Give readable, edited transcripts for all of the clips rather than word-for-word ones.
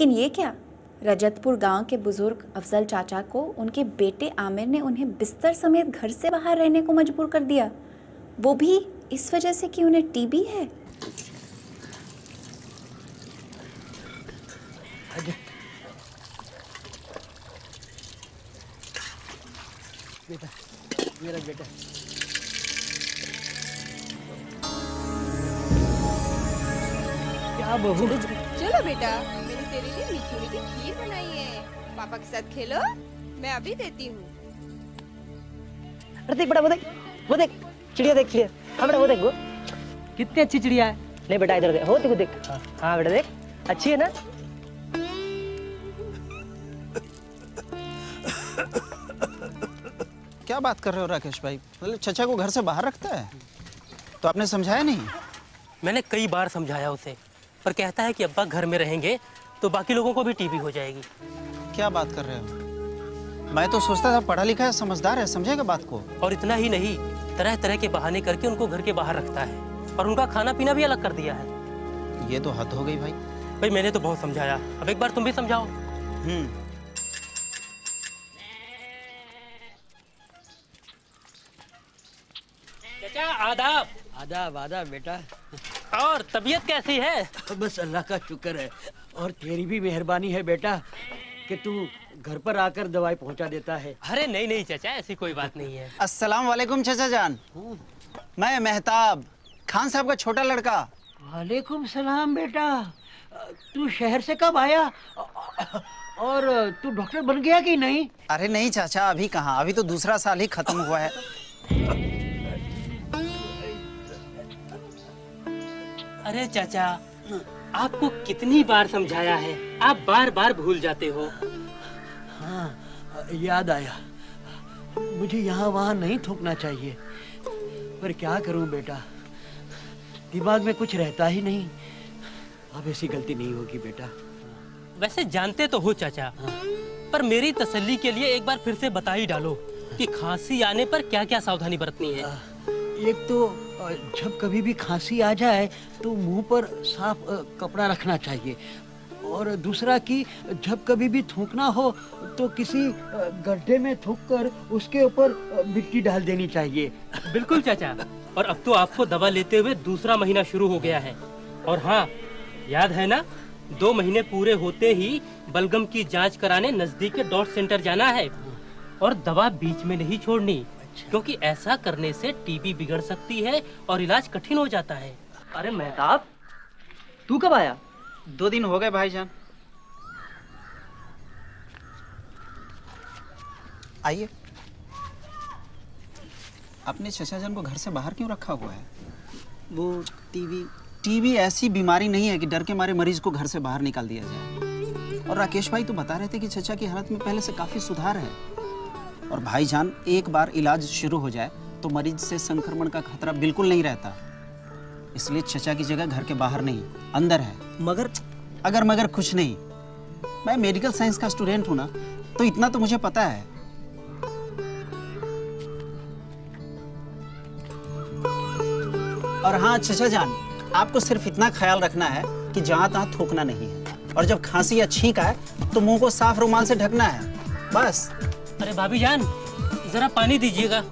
लेकिन ये क्या, रजतपुर गांव के बुजुर्ग अफजल चाचा को उनके बेटे आमिर ने उन्हें बिस्तर समेत घर से बाहर रहने को मजबूर कर दिया, वो भी इस वजह से कि उन्हें टीबी है। बेटा, मेरा बेटा। क्या बहू? चलो बेटा, मैंने तेरे लिए मीठी मीठी खीर बनाई है, पापा के साथ खेलो, मैं अभी देती हूँ। अरे देख बेटा, वो देख चिड़िया, देख चिड़िया। हाँ बेटा, वो देख वो कितनी अच्छी चिड़िया है। नहीं बेटा, इधर देख, हो देखो देख। हाँ बेटा देख, अच्छी है ना। क्या बात कर रहे हो राकेश भाई? मतलब चचा को घर से बाहर रखता है? तो आपने समझाया नहीं? मैंने कई बार समझाया उसे, पर कहता है कि अब्बा घर में रहेंगे तो बाकी लोगों को भी टीबी हो जाएगी। क्या बात कर रहे हो? मैं तो सोचता था पढ़ा लिखा है, समझदार है, समझेगा बात को। और इतना ही नहीं, तरह तरह के बहाने करके उनको घर के बाहर रखता है और उनका खाना पीना भी अलग कर दिया है। ये तो हद हो गई भाई। भाई मैंने तो बहुत समझाया, अब एक बार तुम भी समझाओ। चाचा आदाब। आदाब आदाब बेटा। और तबीयत कैसी है? बस अल्लाह का शुक्र है, और तेरी भी मेहरबानी है बेटा कि तू घर पर आकर दवाई पहुंचा देता है। अरे नहीं नहीं चाचा, ऐसी कोई बात नहीं है। अस्सलाम वालेकुम चाचा जान। मैं मेहताब, खान साहब का छोटा लड़का। वालेकुम सलाम बेटा, तू शहर से कब आया और तू डॉक्टर बन गया कि नहीं? अरे नहीं चाचा, अभी कहाँ, अभी तो दूसरा साल ही खत्म हुआ है। अरे चाचा, आपको कितनी बार समझाया है, आप बार बार भूल जाते हो। हाँ, याद आया, मुझे यहाँ वहाँ नहीं थूकना चाहिए, पर क्या करूँ बेटा, दिमाग में कुछ रहता ही नहीं। अब ऐसी गलती नहीं होगी बेटा। वैसे जानते तो हो चाचा, पर मेरी तसल्ली के लिए एक बार फिर से बता ही डालो कि खांसी आने पर क्या क्या सावधानी बरतनी है। एक तो जब कभी भी खांसी आ जाए तो मुंह पर साफ कपड़ा रखना चाहिए, और दूसरा कि जब कभी भी थूकना हो तो किसी गड्ढे में थूककर उसके ऊपर मिट्टी डाल देनी चाहिए। बिल्कुल चाचा, और अब तो आपको दवा लेते हुए दूसरा महीना शुरू हो गया है। और हाँ, याद है ना, 2 महीने पूरे होते ही बलगम की जांच कराने नजदीक के डॉट सेंटर जाना है, और दवा बीच में नहीं छोड़नी, क्योंकि ऐसा करने से टीबी बिगड़ सकती है और इलाज कठिन हो जाता है। अरे मेहताब, तू कब आया? 2 दिन हो गए भाईजान। आइए। अपने चचा जान को घर से बाहर क्यों रखा हुआ है? वो टीबी ऐसी बीमारी नहीं है कि डर के मारे मरीज को घर से बाहर निकाल दिया जाए। और राकेश भाई तो बता रहे थे कि चचा की हालत में पहले से काफी सुधार है। और भाईजान, एक बार इलाज शुरू हो जाए तो मरीज से संक्रमण का खतरा बिल्कुल नहीं रहता। इसलिए चचा की जगह घर के बाहर नहीं, अंदर है। मगर कुछ नहीं, मैं मेडिकल साइंस का स्टूडेंट हूं ना, तो इतना तो मुझे पता है। और हाँ चचा जान, आपको सिर्फ इतना ख्याल रखना है कि जहां तहां थूकना नहीं है, और जब खांसी या छींक आए तो मुंह को साफ रुमाल से ढकना है, बस। अरे भाभी जान, जरा पानी दीजिएगा।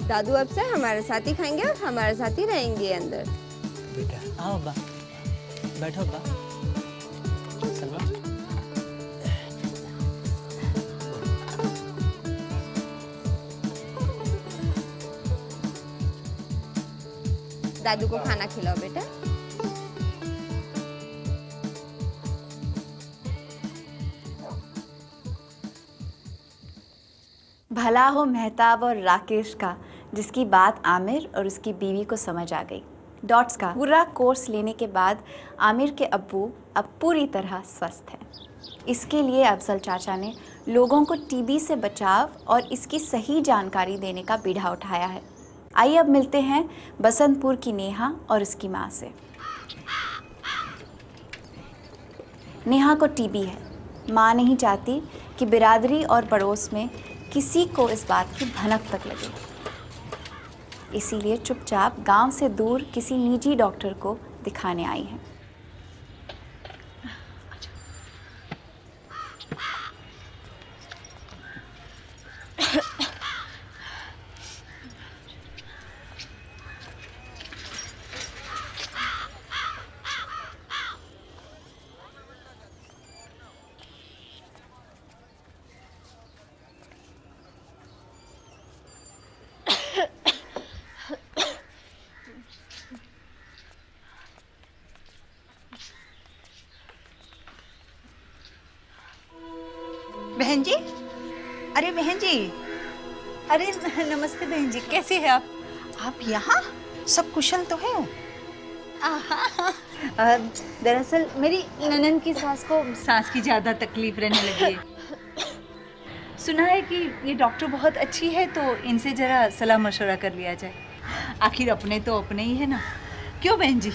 दादू अब से हमारे साथ ही खाएंगे और हमारे साथ ही रहेंगे अंदर। बेटा आओ बा, बैठो बा। सलमा, दादू को खाना खिलाओ बेटा। भला हो मेहताब और राकेश का, जिसकी बात आमिर और उसकी बीवी को समझ आ गई। डॉट्स का पूरा कोर्स लेने के बाद आमिर के अब्बू अब पूरी तरह स्वस्थ हैं। इसके लिए अफजल चाचा ने लोगों को टीबी से बचाव और इसकी सही जानकारी देने का बीड़ा उठाया है। आइए अब मिलते हैं बसंतपुर की नेहा और उसकी माँ से। नेहा को टीबी है। माँ नहीं चाहती कि बिरादरी और पड़ोस में किसी को इस बात की भनक तक लगे, इसीलिए चुपचाप गांव से दूर किसी निजी डॉक्टर को दिखाने आई हैं। बहन जी, अरे बहन जी, अरे नमस्ते बहन जी, कैसे हैं आप यहाँ? सब कुशल तो है? दरअसल मेरी ननद की सास को सांस की ज़्यादा तकलीफ रहने लगी है। सुना है कि ये डॉक्टर बहुत अच्छी है, तो इनसे ज़रा सलाह मशवरा कर लिया जाए। आखिर अपने तो अपने ही है ना, क्यों बहन जी?